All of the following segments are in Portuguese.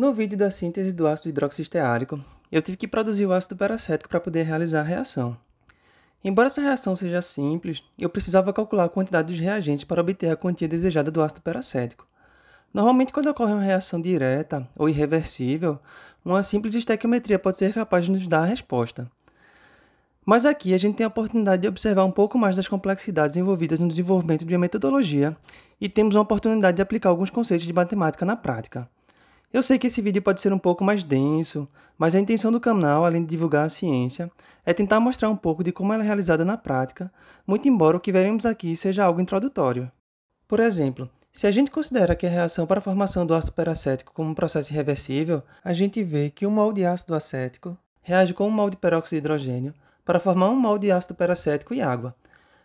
No vídeo da síntese do ácido hidroxisteárico, eu tive que produzir o ácido peracético para poder realizar a reação. Embora essa reação seja simples, eu precisava calcular a quantidade dos reagentes para obter a quantia desejada do ácido peracético. Normalmente, quando ocorre uma reação direta ou irreversível, uma simples estequiometria pode ser capaz de nos dar a resposta. Mas aqui a gente tem a oportunidade de observar um pouco mais das complexidades envolvidas no desenvolvimento de uma metodologia e temos uma oportunidade de aplicar alguns conceitos de matemática na prática. Eu sei que esse vídeo pode ser um pouco mais denso, mas a intenção do canal, além de divulgar a ciência, é tentar mostrar um pouco de como ela é realizada na prática, muito embora o que veremos aqui seja algo introdutório. Por exemplo, se a gente considera que a reação para a formação do ácido peracético como um processo irreversível, a gente vê que 1 mol de ácido acético reage com 1 mol de peróxido de hidrogênio para formar 1 mol de ácido peracético e água.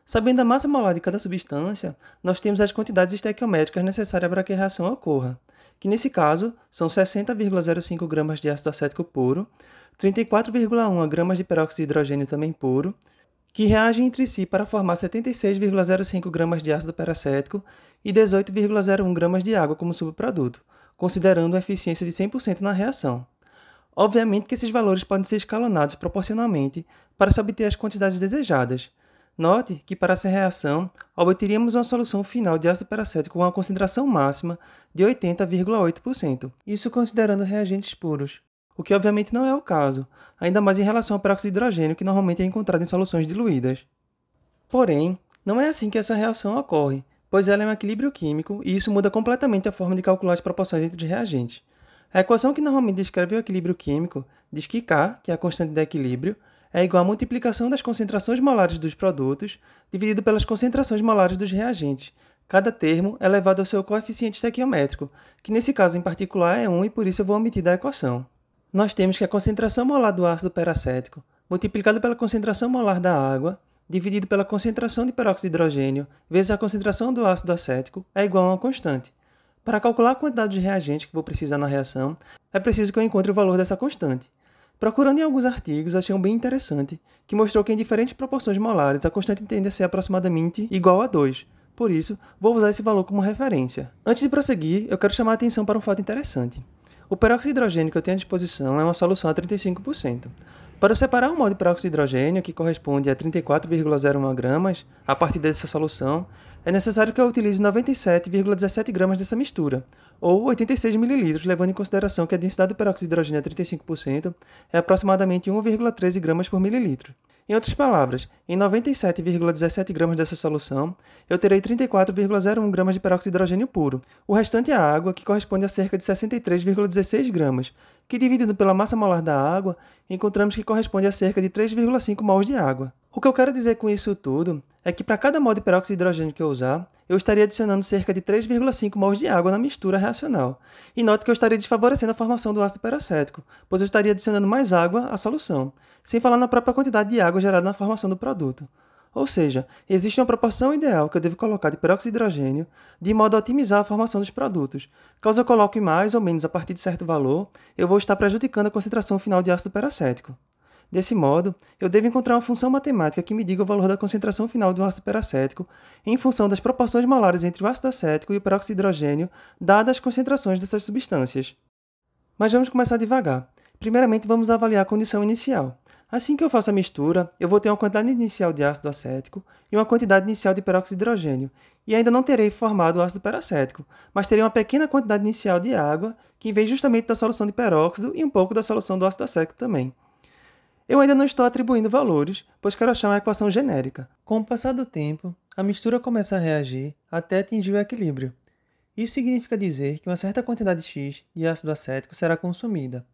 Sabendo a massa molar de cada substância, nós temos as quantidades estequiométricas necessárias para que a reação ocorra, que nesse caso são 60,05 gramas de ácido acético puro, 34,1 gramas de peróxido de hidrogênio também puro, que reagem entre si para formar 76,05 gramas de ácido peracético e 18,01 gramas de água como subproduto, considerando uma eficiência de 100% na reação. Obviamente que esses valores podem ser escalonados proporcionalmente para se obter as quantidades desejadas. Note que para essa reação, obteríamos uma solução final de ácido peracético com uma concentração máxima de 80,8%, isso considerando reagentes puros, o que obviamente não é o caso, ainda mais em relação ao peróxido de hidrogênio que normalmente é encontrado em soluções diluídas. Porém, não é assim que essa reação ocorre, pois ela é um equilíbrio químico e isso muda completamente a forma de calcular as proporções entre os reagentes. A equação que normalmente descreve o equilíbrio químico diz que K, que é a constante de equilíbrio, é igual à multiplicação das concentrações molares dos produtos dividido pelas concentrações molares dos reagentes, cada termo elevado ao seu coeficiente estequiométrico, que nesse caso em particular é 1 e por isso eu vou omitir da equação. Nós temos que a concentração molar do ácido peracético, multiplicado pela concentração molar da água, dividido pela concentração de peróxido de hidrogênio, vezes a concentração do ácido acético, é igual a uma constante. Para calcular a quantidade de reagentes que vou precisar na reação, é preciso que eu encontre o valor dessa constante. Procurando em alguns artigos, achei um bem interessante, que mostrou que em diferentes proporções molares a constante tende a ser aproximadamente igual a 2. Por isso, vou usar esse valor como referência. Antes de prosseguir, eu quero chamar a atenção para um fato interessante. O peróxido de hidrogênio que eu tenho à disposição é uma solução a 35%. Para eu separar 1 mol de peróxido de hidrogênio, que corresponde a 34,01 gramas, a partir dessa solução, é necessário que eu utilize 97,17 gramas dessa mistura, ou 86 ml, levando em consideração que a densidade do peróxido de hidrogênio é 35%, é aproximadamente 1,13 gramas por mililitro. Em outras palavras, em 97,17 gramas dessa solução, eu terei 34,01 gramas de peróxido de hidrogênio puro. O restante é a água, que corresponde a cerca de 63,16 gramas, que dividido pela massa molar da água, encontramos que corresponde a cerca de 3,5 mols de água. O que eu quero dizer com isso tudo é que para cada mol de peróxido de hidrogênio que eu usar, eu estaria adicionando cerca de 3,5 mols de água na mistura reacional. E note que eu estaria desfavorecendo a formação do ácido peracético, pois eu estaria adicionando mais água à solução, sem falar na própria quantidade de água gerada na formação do produto. Ou seja, existe uma proporção ideal que eu devo colocar de peróxido de hidrogênio de modo a otimizar a formação dos produtos. Caso eu coloque mais ou menos a partir de certo valor, eu vou estar prejudicando a concentração final de ácido peracético. Desse modo, eu devo encontrar uma função matemática que me diga o valor da concentração final do ácido peracético em função das proporções molares entre o ácido acético e o peróxido de hidrogênio, dadas as concentrações dessas substâncias. Mas vamos começar devagar. Primeiramente, vamos avaliar a condição inicial. Assim que eu faço a mistura, eu vou ter uma quantidade inicial de ácido acético e uma quantidade inicial de peróxido de hidrogênio, e ainda não terei formado o ácido peracético, mas terei uma pequena quantidade inicial de água, que vem justamente da solução de peróxido e um pouco da solução do ácido acético também. Eu ainda não estou atribuindo valores, pois quero achar uma equação genérica. Com o passar do tempo, a mistura começa a reagir até atingir o equilíbrio. Isso significa dizer que uma certa quantidade X de ácido acético será consumida.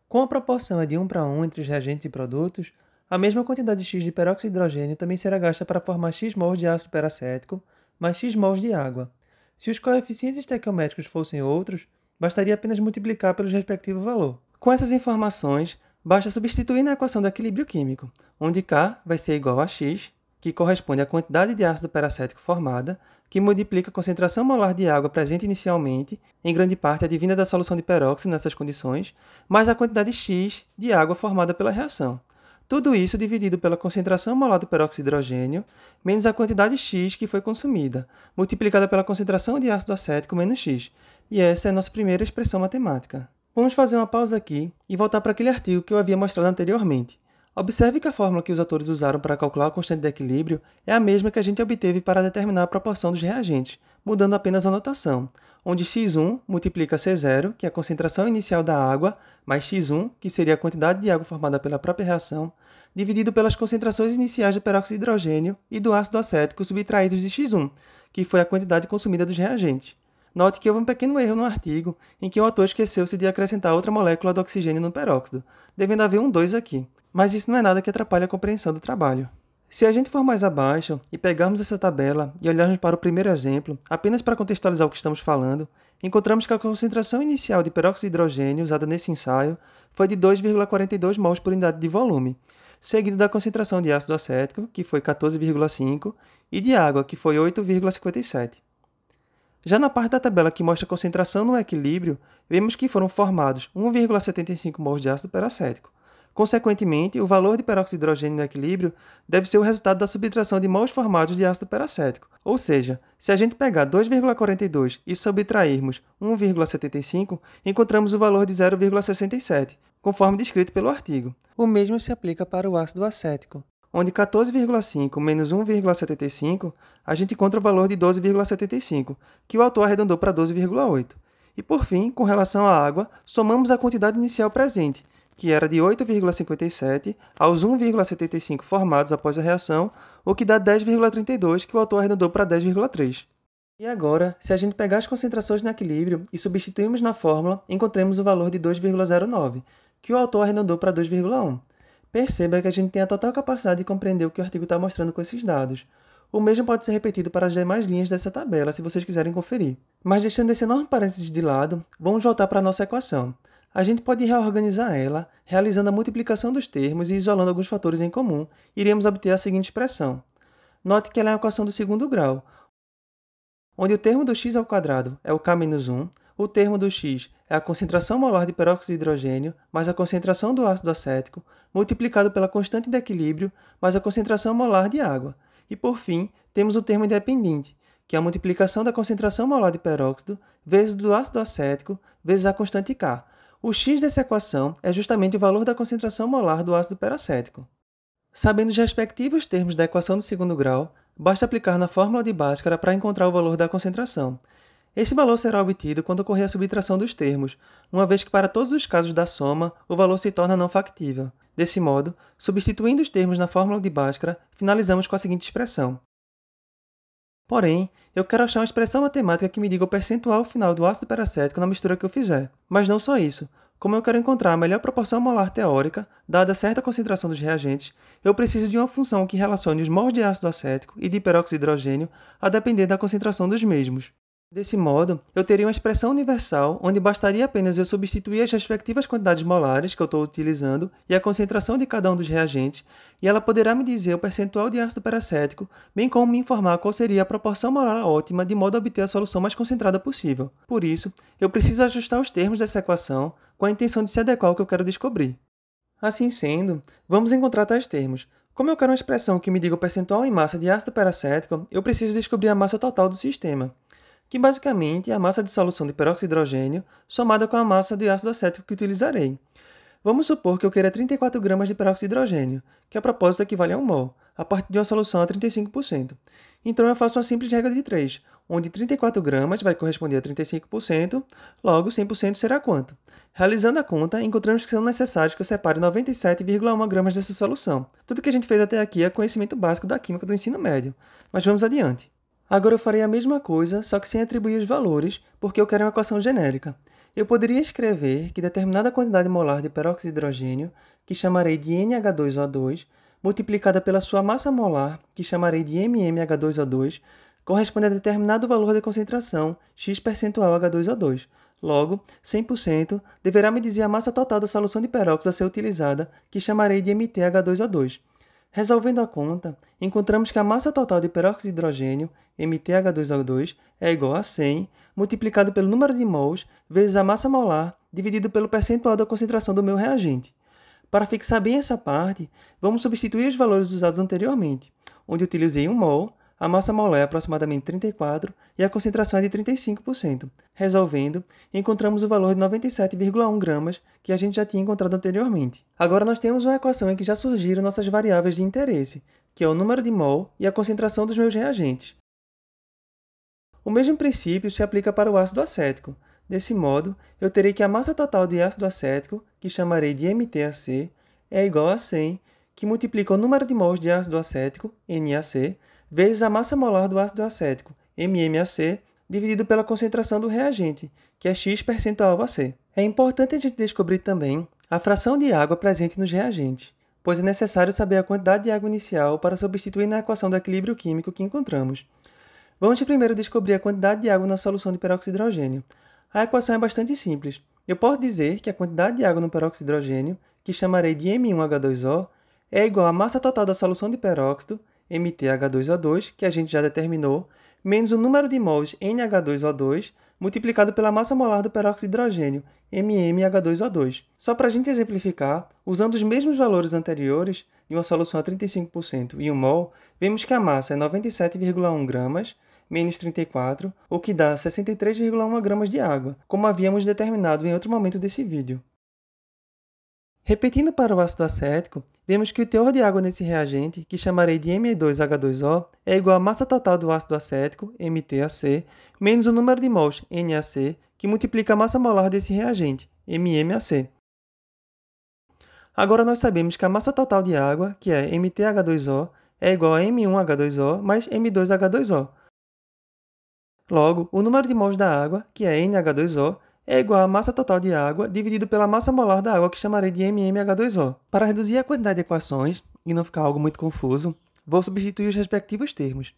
Como a proporção é de 1 para 1 entre os reagentes e produtos, a mesma quantidade X de peróxido de hidrogênio também será gasta para formar X mols de ácido peracético mais X mols de água. Se os coeficientes estequiométricos fossem outros, bastaria apenas multiplicar pelo respectivo valor. Com essas informações, basta substituir na equação do equilíbrio químico, onde K vai ser igual a X, que corresponde à quantidade de ácido peracético formada, que multiplica a concentração molar de água presente inicialmente, em grande parte advinda da solução de peróxido nessas condições, mais a quantidade X de água formada pela reação. Tudo isso dividido pela concentração molar do peróxido de hidrogênio, menos a quantidade X que foi consumida, multiplicada pela concentração de ácido acético menos X. E essa é a nossa primeira expressão matemática. Vamos fazer uma pausa aqui e voltar para aquele artigo que eu havia mostrado anteriormente. Observe que a fórmula que os autores usaram para calcular a constante de equilíbrio é a mesma que a gente obteve para determinar a proporção dos reagentes, mudando apenas a notação, onde x1 multiplica C0, que é a concentração inicial da água, mais x1, que seria a quantidade de água formada pela própria reação, dividido pelas concentrações iniciais do peróxido de hidrogênio e do ácido acético subtraídos de x1, que foi a quantidade consumida dos reagentes. Note que houve um pequeno erro no artigo, em que o autor esqueceu-se de acrescentar outra molécula de oxigênio no peróxido, devendo haver um 2 aqui. Mas isso não é nada que atrapalhe a compreensão do trabalho. Se a gente for mais abaixo e pegarmos essa tabela e olharmos para o primeiro exemplo, apenas para contextualizar o que estamos falando, encontramos que a concentração inicial de peróxido de hidrogênio usada nesse ensaio foi de 2,42 mols por unidade de volume, seguido da concentração de ácido acético, que foi 14,5, e de água, que foi 8,57. Já na parte da tabela que mostra a concentração no equilíbrio, vemos que foram formados 1,75 mols de ácido peracético. Consequentemente, o valor de peróxido de hidrogênio no equilíbrio deve ser o resultado da subtração de mols formados de ácido peracético. Ou seja, se a gente pegar 2,42 e subtrairmos 1,75, encontramos o valor de 0,67, conforme descrito pelo artigo. O mesmo se aplica para o ácido acético, onde 14,5 menos 1,75, a gente encontra o valor de 12,75, que o autor arredondou para 12,8. E por fim, com relação à água, somamos a quantidade inicial presente, que era de 8,57 aos 1,75 formados após a reação, o que dá 10,32, que o autor arredondou para 10,3. E agora, se a gente pegar as concentrações no equilíbrio e substituirmos na fórmula, encontramos o valor de 2,09, que o autor arredondou para 2,1. Perceba que a gente tem a total capacidade de compreender o que o artigo está mostrando com esses dados. O mesmo pode ser repetido para as demais linhas dessa tabela, se vocês quiserem conferir. Mas deixando esse enorme parênteses de lado, vamos voltar para a nossa equação. A gente pode reorganizar ela, realizando a multiplicação dos termos e isolando alguns fatores em comum, e iremos obter a seguinte expressão. Note que ela é uma equação do segundo grau, onde o termo do x ao quadrado é o k-1, o termo do x é a concentração molar de peróxido de hidrogênio mais a concentração do ácido acético, multiplicado pela constante de equilíbrio mais a concentração molar de água. E, por fim, temos o termo independente, que é a multiplicação da concentração molar de peróxido vezes do ácido acético vezes a constante K. O x dessa equação é justamente o valor da concentração molar do ácido peracético. Sabendo os respectivos termos da equação do segundo grau, basta aplicar na fórmula de Bhaskara para encontrar o valor da concentração. Esse valor será obtido quando ocorrer a subtração dos termos, uma vez que para todos os casos da soma, o valor se torna não factível. Desse modo, substituindo os termos na fórmula de Bhaskara, finalizamos com a seguinte expressão. Porém, eu quero achar uma expressão matemática que me diga o percentual final do ácido peracético na mistura que eu fizer. Mas não só isso. Como eu quero encontrar a melhor proporção molar teórica, dada certa concentração dos reagentes, eu preciso de uma função que relacione os mols de ácido acético e de peróxido de hidrogênio a depender da concentração dos mesmos. Desse modo, eu teria uma expressão universal onde bastaria apenas eu substituir as respectivas quantidades molares que eu estou utilizando e a concentração de cada um dos reagentes, e ela poderá me dizer o percentual de ácido peracético, bem como me informar qual seria a proporção molar ótima de modo a obter a solução mais concentrada possível. Por isso, eu preciso ajustar os termos dessa equação com a intenção de se adequar ao que eu quero descobrir. Assim sendo, vamos encontrar tais termos. Como eu quero uma expressão que me diga o percentual em massa de ácido peracético, eu preciso descobrir a massa total do sistema, que basicamente é a massa de solução de peróxido de hidrogênio somada com a massa de ácido acético que utilizarei. Vamos supor que eu queira 34 gramas de peróxido de hidrogênio, que a propósito equivale a 1 mol, a partir de uma solução a 35%. Então eu faço uma simples regra de 3, onde 34 gramas vai corresponder a 35%, logo 100% será quanto? Realizando a conta, encontramos que são necessários que eu separe 97,1 gramas dessa solução. Tudo que a gente fez até aqui é conhecimento básico da química do ensino médio, mas vamos adiante. Agora eu farei a mesma coisa, só que sem atribuir os valores, porque eu quero uma equação genérica. Eu poderia escrever que determinada quantidade molar de peróxido de hidrogênio, que chamarei de NH2O2, multiplicada pela sua massa molar, que chamarei de MMH2O2, corresponde a determinado valor de concentração, x percentual H2O2. Logo, 100% deverá me dizer a massa total da solução de peróxido a ser utilizada, que chamarei de MTH2O2. Resolvendo a conta, encontramos que a massa total de peróxido de hidrogênio, MtH2O2, é igual a 100, multiplicado pelo número de mols, vezes a massa molar, dividido pelo percentual da concentração do meu reagente. Para fixar bem essa parte, vamos substituir os valores usados anteriormente, onde utilizei 1 mol, a massa molar é aproximadamente 34 e a concentração é de 35%. Resolvendo, encontramos o valor de 97,1 gramas que a gente já tinha encontrado anteriormente. Agora nós temos uma equação em que já surgiram nossas variáveis de interesse, que é o número de mol e a concentração dos meus reagentes. O mesmo princípio se aplica para o ácido acético. Desse modo, eu terei que a massa total de ácido acético, que chamarei de MtAc, é igual a 100, que multiplica o número de mols de ácido acético, NaC, vezes a massa molar do ácido acético, MMAc, dividido pela concentração do reagente, que é X%AC. É importante a gente descobrir também a fração de água presente nos reagentes, pois é necessário saber a quantidade de água inicial para substituir na equação do equilíbrio químico que encontramos. Vamos primeiro descobrir a quantidade de água na solução de peróxido de hidrogênio. A equação é bastante simples. Eu posso dizer que a quantidade de água no peróxido de hidrogênio, que chamarei de M1H2O, é igual à massa total da solução de peróxido, MtH2O2, que a gente já determinou, menos o número de mols NH2O2, multiplicado pela massa molar do peróxido de hidrogênio, MmH2O2. Só para a gente exemplificar, usando os mesmos valores anteriores, de uma solução a 35% e 1 mol, vemos que a massa é 97,1 gramas, menos 34, o que dá 63,1 gramas de água, como havíamos determinado em outro momento desse vídeo. Repetindo para o ácido acético, vemos que o teor de água nesse reagente, que chamarei de Me2H2O, é igual à massa total do ácido acético, MtAc, menos o número de mols, NaC, que multiplica a massa molar desse reagente, MMAc. Agora nós sabemos que a massa total de água, que é MtH2O, é igual a M1H2O mais M2H2O. Logo, o número de mols da água, que é NH2O, é igual à massa total de água dividido pela massa molar da água, que chamarei de MMH2O. Para reduzir a quantidade de equações e não ficar algo muito confuso, vou substituir os respectivos termos.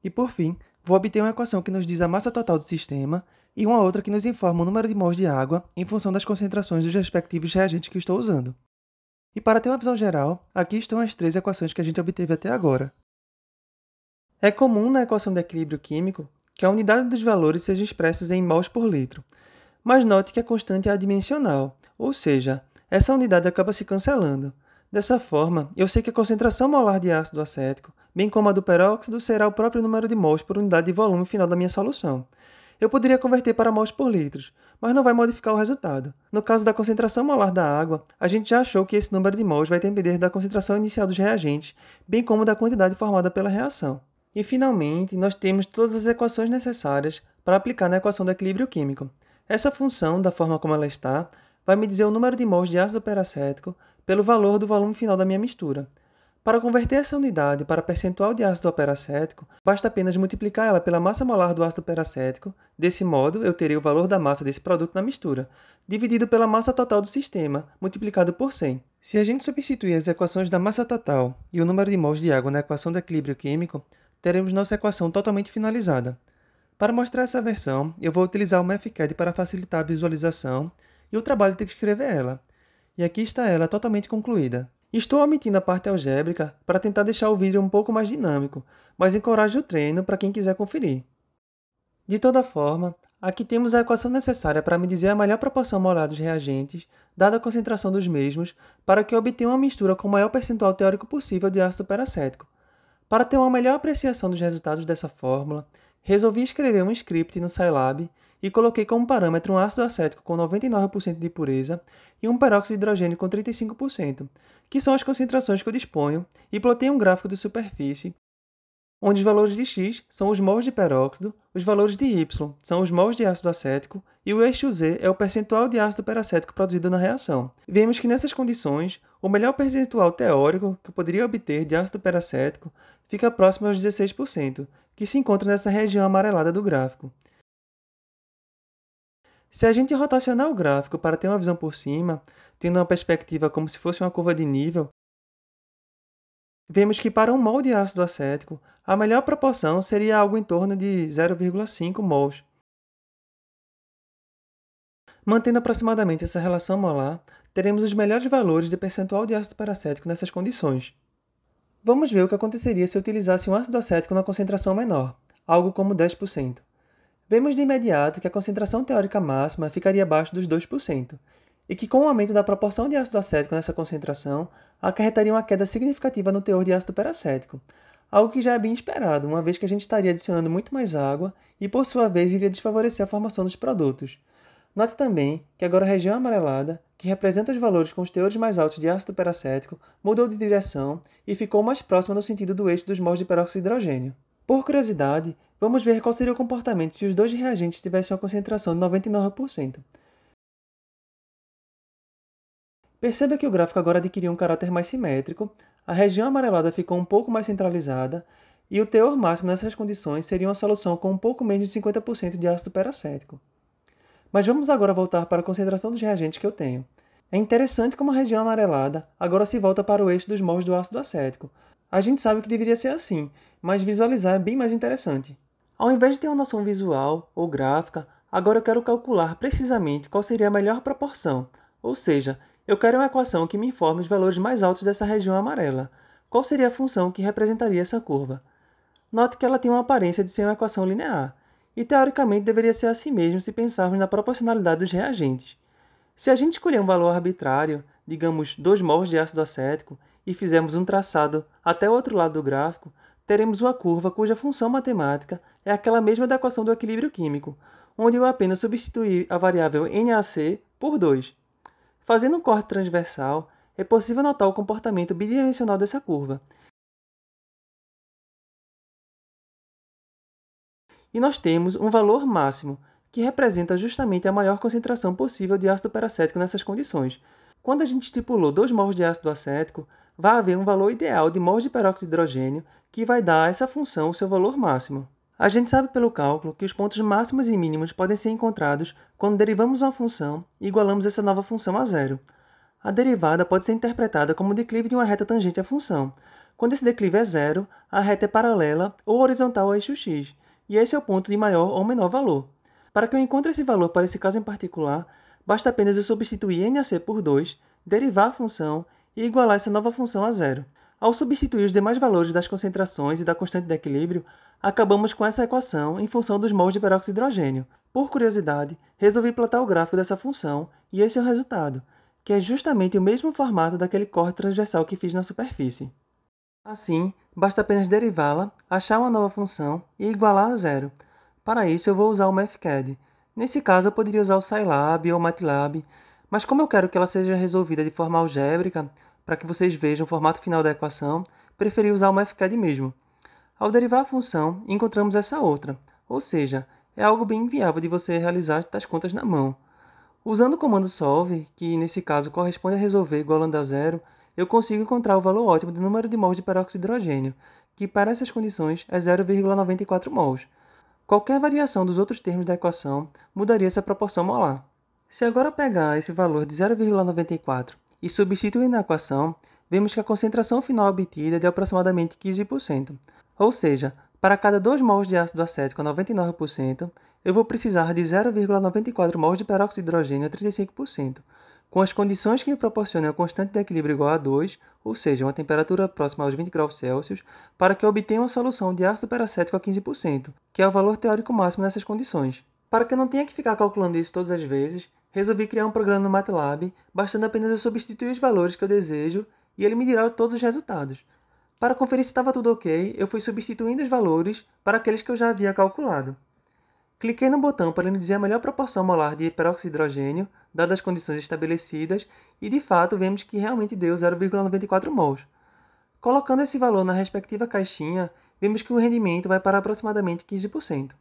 E por fim, vou obter uma equação que nos diz a massa total do sistema e uma outra que nos informa o número de mols de água em função das concentrações dos respectivos reagentes que estou usando. E para ter uma visão geral, aqui estão as 3 equações que a gente obteve até agora. É comum na equação de equilíbrio químico que a unidade dos valores seja expressa em mols por litro, mas note que a constante é adimensional, ou seja, essa unidade acaba se cancelando. Dessa forma, eu sei que a concentração molar de ácido acético, bem como a do peróxido, será o próprio número de mols por unidade de volume final da minha solução. Eu poderia converter para mols por litros, mas não vai modificar o resultado. No caso da concentração molar da água, a gente já achou que esse número de mols vai depender da concentração inicial dos reagentes, bem como da quantidade formada pela reação. E, finalmente, nós temos todas as equações necessárias para aplicar na equação do equilíbrio químico. Essa função, da forma como ela está, vai me dizer o número de mols de ácido peracético pelo valor do volume final da minha mistura. Para converter essa unidade para percentual de ácido peracético, basta apenas multiplicar ela pela massa molar do ácido peracético. Desse modo, eu terei o valor da massa desse produto na mistura, dividido pela massa total do sistema, multiplicado por 100. Se a gente substituir as equações da massa total e o número de mols de água na equação do equilíbrio químico, teremos nossa equação totalmente finalizada. Para mostrar essa versão, eu vou utilizar o MathCAD para facilitar a visualização e o trabalho de ter que escrever ela. E aqui está ela totalmente concluída. Estou omitindo a parte algébrica para tentar deixar o vídeo um pouco mais dinâmico, mas encorajo o treino para quem quiser conferir. De toda forma, aqui temos a equação necessária para me dizer a melhor proporção molar dos reagentes, dada a concentração dos mesmos, para que eu obtenha uma mistura com o maior percentual teórico possível de ácido peracético. Para ter uma melhor apreciação dos resultados dessa fórmula, resolvi escrever um script no Scilab e coloquei como parâmetro um ácido acético com 99% de pureza e um peróxido de hidrogênio com 35%, que são as concentrações que eu disponho, e plotei um gráfico de superfície, onde os valores de X são os mols de peróxido, os valores de Y são os mols de ácido acético e o eixo Z é o percentual de ácido peracético produzido na reação. Vemos que nessas condições, o melhor percentual teórico que eu poderia obter de ácido peracético fica próximo aos 16%, que se encontra nessa região amarelada do gráfico. Se a gente rotacionar o gráfico para ter uma visão por cima, tendo uma perspectiva como se fosse uma curva de nível, vemos que para um mol de ácido acético, a melhor proporção seria algo em torno de 0,5 mols. Mantendo aproximadamente essa relação molar, teremos os melhores valores de percentual de ácido peracético nessas condições. Vamos ver o que aconteceria se eu utilizasse um ácido acético na concentração menor, algo como 10%. Vemos de imediato que a concentração teórica máxima ficaria abaixo dos 2%. e que com o aumento da proporção de ácido acético nessa concentração, acarretaria uma queda significativa no teor de ácido peracético, algo que já é bem esperado, uma vez que a gente estaria adicionando muito mais água e, por sua vez, iria desfavorecer a formação dos produtos. Note também que agora a região amarelada, que representa os valores com os teores mais altos de ácido peracético, mudou de direção e ficou mais próxima no sentido do eixo dos mols de peróxido de hidrogênio. Por curiosidade, vamos ver qual seria o comportamento se os dois reagentes tivessem uma concentração de 99%. Perceba que o gráfico agora adquiriu um caráter mais simétrico, a região amarelada ficou um pouco mais centralizada, e o teor máximo nessas condições seria uma solução com um pouco menos de 50% de ácido peracético. Mas vamos agora voltar para a concentração dos reagentes que eu tenho. É interessante como a região amarelada agora se volta para o eixo dos mols do ácido acético. A gente sabe que deveria ser assim, mas visualizar é bem mais interessante. Ao invés de ter uma noção visual ou gráfica, agora eu quero calcular precisamente qual seria a melhor proporção, ou seja, eu quero uma equação que me informe os valores mais altos dessa região amarela. Qual seria a função que representaria essa curva? Note que ela tem uma aparência de ser uma equação linear, e teoricamente deveria ser assim mesmo se pensarmos na proporcionalidade dos reagentes. Se a gente escolher um valor arbitrário, digamos 2 mols de ácido acético, e fizermos um traçado até o outro lado do gráfico, teremos uma curva cuja função matemática é aquela mesma da equação do equilíbrio químico, onde eu apenas substituir a variável NaC por 2. Fazendo um corte transversal, é possível notar o comportamento bidimensional dessa curva. E nós temos um valor máximo, que representa justamente a maior concentração possível de ácido peracético nessas condições. Quando a gente estipulou 2 mols de ácido acético, vai haver um valor ideal de mols de peróxido de hidrogênio que vai dar a essa função o seu valor máximo. A gente sabe pelo cálculo que os pontos máximos e mínimos podem ser encontrados quando derivamos uma função e igualamos essa nova função a zero. A derivada pode ser interpretada como o declive de uma reta tangente à função. Quando esse declive é zero, a reta é paralela ou horizontal ao eixo x, e esse é o ponto de maior ou menor valor. Para que eu encontre esse valor para esse caso em particular, basta apenas eu substituir NaC por 2, derivar a função e igualar essa nova função a zero. Ao substituir os demais valores das concentrações e da constante de equilíbrio, acabamos com essa equação em função dos mols de peróxido de hidrogênio. Por curiosidade, resolvi plotar o gráfico dessa função e esse é o resultado, que é justamente o mesmo formato daquele corte transversal que fiz na superfície. Assim, basta apenas derivá-la, achar uma nova função e igualar a zero. Para isso, eu vou usar o Mathcad. Nesse caso, eu poderia usar o Scilab ou o MATLAB, mas como eu quero que ela seja resolvida de forma algébrica, para que vocês vejam o formato final da equação, preferi usar o Mathcad mesmo. Ao derivar a função, encontramos essa outra, ou seja, é algo bem inviável de você realizar tais contas na mão. Usando o comando solve, que nesse caso corresponde a resolver igualando a zero, eu consigo encontrar o valor ótimo do número de mols de peróxido de hidrogênio, que para essas condições é 0,94 mols. Qualquer variação dos outros termos da equação mudaria essa proporção molar. Se agora pegar esse valor de 0,94 e substituir na equação, vemos que a concentração final obtida é de aproximadamente 15%. Ou seja, para cada 2 mols de ácido acético a 99%, eu vou precisar de 0,94 mols de peróxido de hidrogênio a 35%, com as condições que me proporcionam a constante de equilíbrio igual a 2, ou seja, uma temperatura próxima aos 20 graus Celsius, para que eu obtenha uma solução de ácido peracético a 15%, que é o valor teórico máximo nessas condições. Para que eu não tenha que ficar calculando isso todas as vezes, resolvi criar um programa no MATLAB, bastando apenas eu substituir os valores que eu desejo e ele me dirá todos os resultados. Para conferir se estava tudo ok, eu fui substituindo os valores para aqueles que eu já havia calculado. Cliquei no botão para me dizer a melhor proporção molar de peróxido de hidrogênio, dadas as condições estabelecidas, e de fato vemos que realmente deu 0,94 mols. Colocando esse valor na respectiva caixinha, vemos que o rendimento vai para aproximadamente 15%.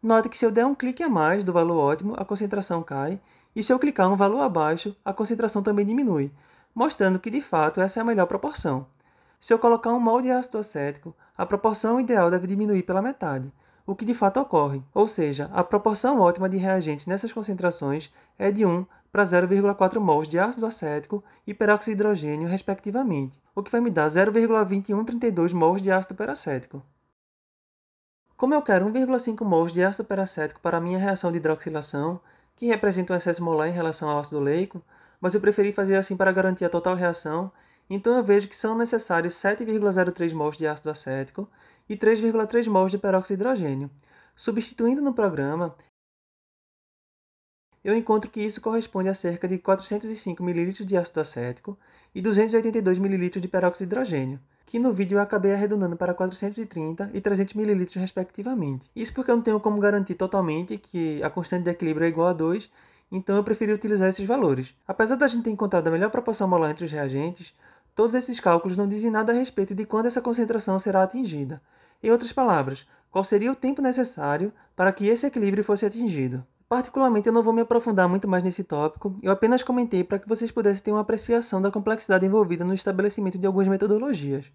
Note que se eu der um clique a mais do valor ótimo, a concentração cai, e se eu clicar um valor abaixo, a concentração também diminui, mostrando que de fato essa é a melhor proporção. Se eu colocar um mol de ácido acético, a proporção ideal deve diminuir pela metade, o que de fato ocorre, ou seja, a proporção ótima de reagentes nessas concentrações é de 1 para 0,4 mols de ácido acético e peróxido de hidrogênio, respectivamente, o que vai me dar 0,2132 mols de ácido peracético. Como eu quero 1,5 mols de ácido peracético para a minha reação de hidroxilação, que representa um excesso molar em relação ao ácido oleico, mas eu preferi fazer assim para garantir a total reação, então eu vejo que são necessários 7,03 mols de ácido acético e 3,3 mols de peróxido de hidrogênio. Substituindo no programa, eu encontro que isso corresponde a cerca de 405 ml de ácido acético e 282 ml de peróxido de hidrogênio, que no vídeo eu acabei arredondando para 430 e 300 ml respectivamente. Isso porque eu não tenho como garantir totalmente que a constante de equilíbrio é igual a 2, então eu preferi utilizar esses valores. Apesar da gente ter encontrado a melhor proporção molar entre os reagentes, todos esses cálculos não dizem nada a respeito de quando essa concentração será atingida. Em outras palavras, qual seria o tempo necessário para que esse equilíbrio fosse atingido. Particularmente, eu não vou me aprofundar muito mais nesse tópico, eu apenas comentei para que vocês pudessem ter uma apreciação da complexidade envolvida no estabelecimento de algumas metodologias.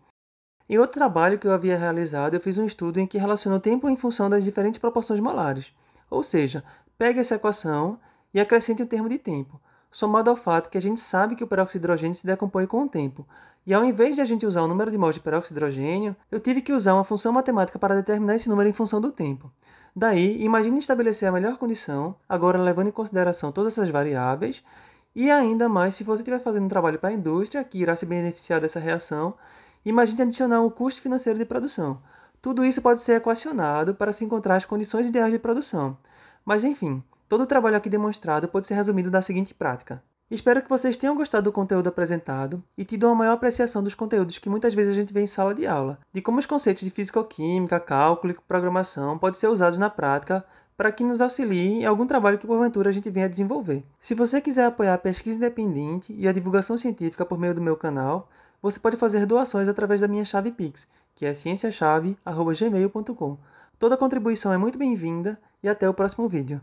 Em outro trabalho que eu havia realizado, eu fiz um estudo em que relaciona o tempo em função das diferentes proporções molares. Ou seja, pegue essa equação e acrescente um termo de tempo, somado ao fato que a gente sabe que o peróxido de hidrogênio se decompõe com o tempo. E ao invés de a gente usar o número de mols de peróxido de hidrogênio, eu tive que usar uma função matemática para determinar esse número em função do tempo. Daí, imagine estabelecer a melhor condição, agora levando em consideração todas essas variáveis, e ainda mais se você estiver fazendo um trabalho para a indústria, que irá se beneficiar dessa reação, imagine adicionar um custo financeiro de produção. Tudo isso pode ser equacionado para se encontrar as condições ideais de produção. Mas enfim, todo o trabalho aqui demonstrado pode ser resumido na seguinte prática. Espero que vocês tenham gostado do conteúdo apresentado e tido uma maior apreciação dos conteúdos que muitas vezes a gente vê em sala de aula, de como os conceitos de físico-química, cálculo e programação podem ser usados na prática para que nos auxiliem em algum trabalho que porventura a gente venha a desenvolver. Se você quiser apoiar a pesquisa independente e a divulgação científica por meio do meu canal, você pode fazer doações através da minha chave Pix, que é cienciachave@gmail.com. Toda contribuição é muito bem-vinda e até o próximo vídeo.